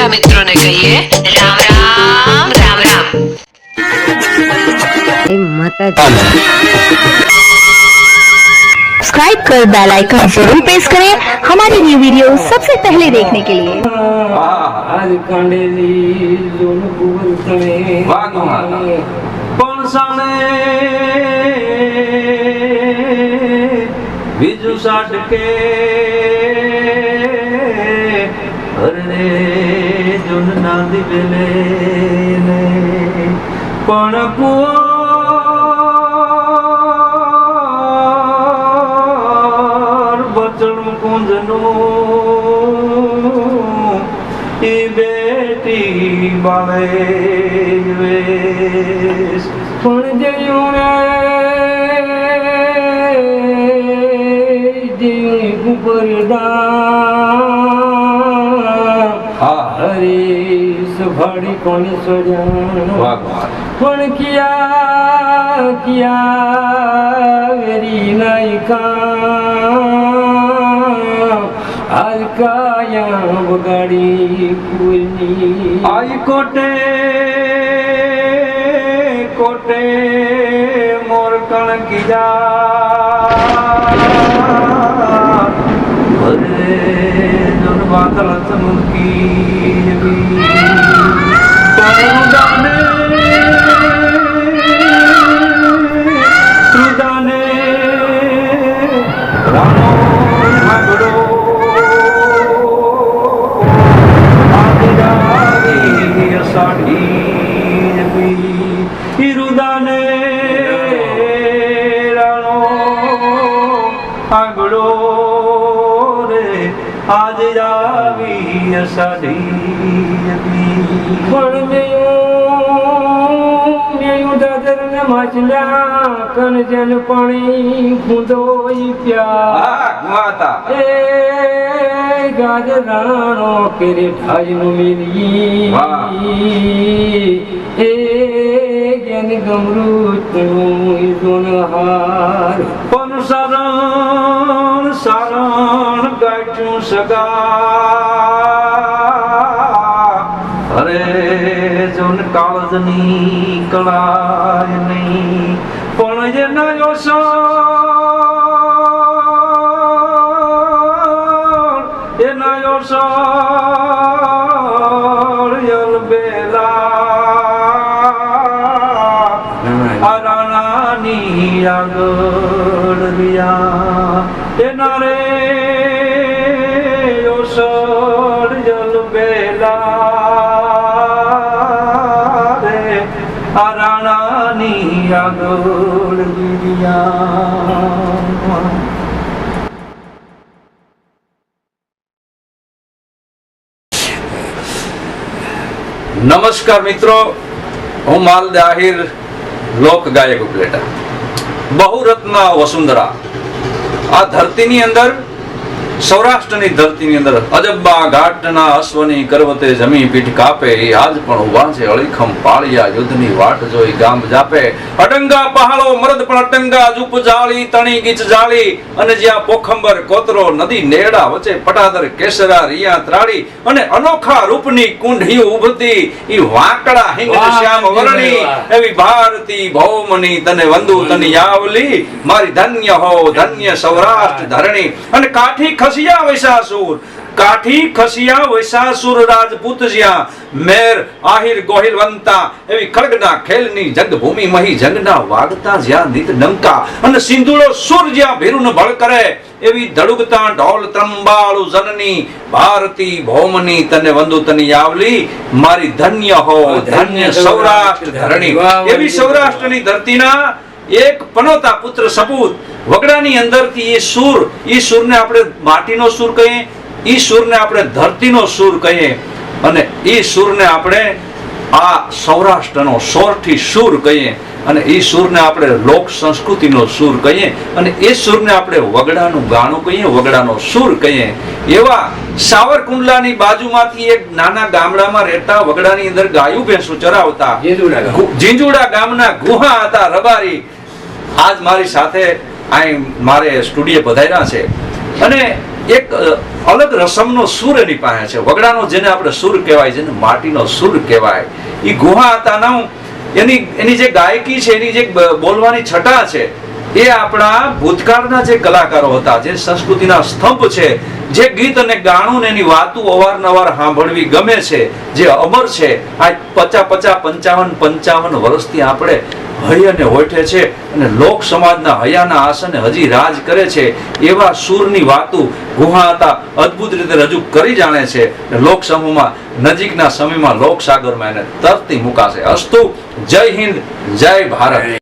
બધા મિત્રોને કહીએ રામ રામ રામ રામ। सब्सक्राइब कर बेल आइकन जरूर प्रेस करें हमारी न्यू वीडियो सबसे पहले देखने के लिए। आज कांडेली जोन कुवर तमे पण साने बीजू साट के हरने जोन नादी बेले ने पण कुवर बचन कुंजनो ई बेटी बाले वेस पण जयो रे जीवनी कुपरदा हरे सभाड़ी कोनी सजा पण किया किया मेरी नायिका आज काया बगाड़ी कुनी आई कोटे कोटे मोर कण की जा अरे जोन बादल चमकी रुदाने रानो भागड़ो साड़ी रुदाने रानो आगड़ो रे आज जावी साड़ी दादर ने मचला कन जन पानी खुदोई प्यार ए गाजरानो केरे भाई नु मिली ए ज्ञान गमरूत दोन हार पण सारण सारण गाठू सगा अरे जोन काळजनी कळाय नहीं पण जे नयो सोर ए नयो सोर यल बेला आरानी आगळ रिया ए नारे यो सोर यल बेला आरानी आगळ रिया। નમસ્કાર મિત્રો, હું માલ દાહિર લોક ગાયક ઉપલેટા બહુરત્ન વસુંધરા આ ધરતીની અંદર સૌરાષ્ટ્રની ધરતીની અંદર અજબ્બા ઘાટના અશ્વની કરવતે જમી પીઠ કાપે એ આજ પણ ઉભા છે અળીખમ પાળિયા યુદ્ધની વાટ જોઈ ગામ જાપે અડંગા પહાડો મરદ પણ અટંગા જુપ જાળી તણી ગીચ જાળી અને જ્યાં પોખંબર કોતરો નદી નેડા વચ્ચે પટાદર કેસરા રિયા ત્રાળી અને અનોખા રૂપની કુંઢી ઉભતી ઈ વાંકડા હિંગ શ્યામ વરણી એવી ભારતી ભૌમની તને વંદુ તની યાવલી મારી ધન્ય હો ધન્ય સૌરાષ્ટ્ર ધરણી અને કાઠી ખસિયા વૈસાસુર કાઠી ખસિયા વૈસાસુર રાજપૂત જ્યાં મેર આહિર ગોહિલવંતા એવી ખડગના ખેલની જગભૂમિ મહી જંગના વાગતા જ્યાં નિત ડંકા અને સિંધુડો સુર જ્યાં ભીરુન ભળ કરે એવી ધડુગતા ઢોલ ત્રંબાળુ જનની ભારતી ભૌમની તને વંદુ તની આવલી મારી ધન્ય હો ધન્ય સૌરાષ્ટ્ર ધરણી એવી સૌરાષ્ટ્રની ધરતીના એક પનોતા પુત્ર સપૂત વગડાની અંદરથી એ સુરને આપણે માટીનો સુર કહીએ, એ સુરને આપણે ધરતીનો સુર કહીએ અને એ સુરને આપણે આ સૌરાષ્ટ્રનો સોરઠી સુર કહીએ અને એ સુરને આપણે લોક સંસ્કૃતિનો સુર કહીએ અને એ સુરને આપણે વગડાનું ગાણું કહીએ, વગડાનો સુર કહીએ। એવા સાવરકુંડલાની બાજુમાંથી એક નાના ગામડામાં રહેતા વગડાની અંદર ગાયું ભેંસો ચરાવતા ઝીંઝુડા ગામના ગુહા હતા રબારી આજ મારી સાથે આ મારે સ્ટુડિયો પધાર્યા છે અને એક અલગ રસમનો સૂર એની પાસે છે. વગડાનો જેને આપણે સૂર કહેવાય, જેને માટીનો સૂર કહેવાય, એ ગુહા હતાનું એની જે ગાયકી છે, એની જે બોલવાની છટા છે, એ આપણા ભૂતકાળના જે કલાકારો હતા, જે સંસ્કૃતિના સ્તંભ છે, જે ગીત અને ગાણું ને એની વાતો અવારનવાર સાંભળવી ગમે છે, જે અમર છે. આ 55 વર્ષથી આપણે હૈ અને હોઠે છે અને લોક સમાજના હૈયાના આસને હજી રાજ કરે છે. એવા સૂરની વાતો ગુહા હતા અદ્ભુત રીતે રજૂ કરી જાણે છે. લોક સમૂહમાં નજીકના સમયમાં લોકસાગરમાં એને તરતી મુકાશે. અસ્તુ. જય હિન્દ, જય ભારત.